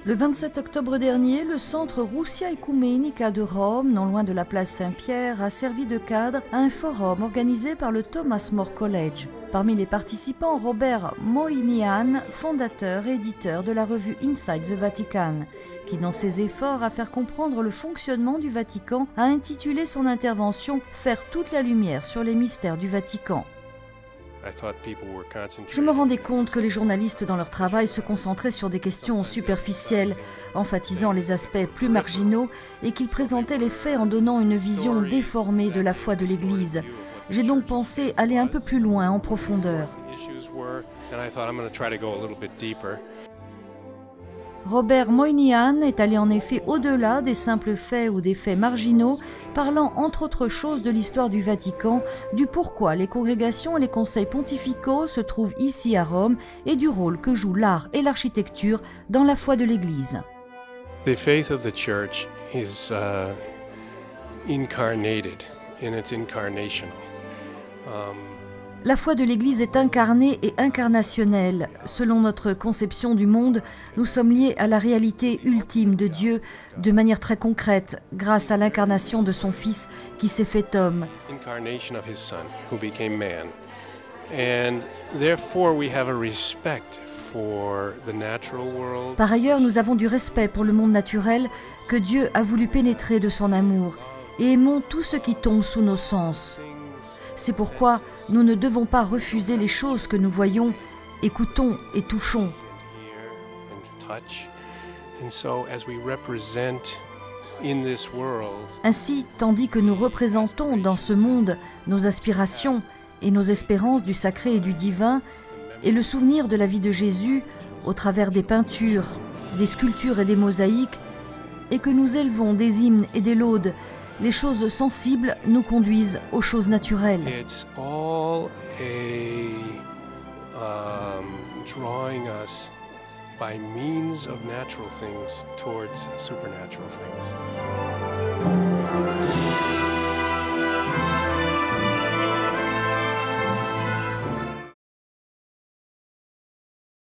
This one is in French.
Le 27 octobre dernier, le centre Roussia Ecumenica de Rome, non loin de la place Saint-Pierre, a servi de cadre à un forum organisé par le Thomas More College. Parmi les participants, Robert Moynihan, fondateur et éditeur de la revue Inside the Vatican, qui, dans ses efforts à faire comprendre le fonctionnement du Vatican, a intitulé son intervention « Faire toute la lumière sur les mystères du Vatican ». Je me rendais compte que les journalistes dans leur travail se concentraient sur des questions superficielles, emphatisant les aspects plus marginaux, et qu'ils présentaient les faits en donnant une vision déformée de la foi de l'Église. J'ai donc pensé aller un peu plus loin, en profondeur. Robert Moynihan est allé en effet au-delà des simples faits ou des faits marginaux, parlant entre autres choses de l'histoire du Vatican, du pourquoi les congrégations et les conseils pontificaux se trouvent ici à Rome et du rôle que jouent l'art et l'architecture dans la foi de l'Église. The faith of the Church is incarnated and it's incarnational. La foi de l'Église est incarnée et incarnationnelle. Selon notre conception du monde, nous sommes liés à la réalité ultime de Dieu de manière très concrète, grâce à l'incarnation de son Fils qui s'est fait homme. Incarnation of his Son, who became man. And therefore we have a respect for the natural world. Par ailleurs, nous avons du respect pour le monde naturel que Dieu a voulu pénétrer de son amour et aimons tout ce qui tombe sous nos sens. C'est pourquoi nous ne devons pas refuser les choses que nous voyons, écoutons et touchons. Ainsi, tandis que nous représentons dans ce monde nos aspirations et nos espérances du sacré et du divin, et le souvenir de la vie de Jésus au travers des peintures, des sculptures et des mosaïques, et que nous élevons des hymnes et des laudes, les choses sensibles nous conduisent aux choses naturelles. It's all drawing us by means of natural things towards supernatural things.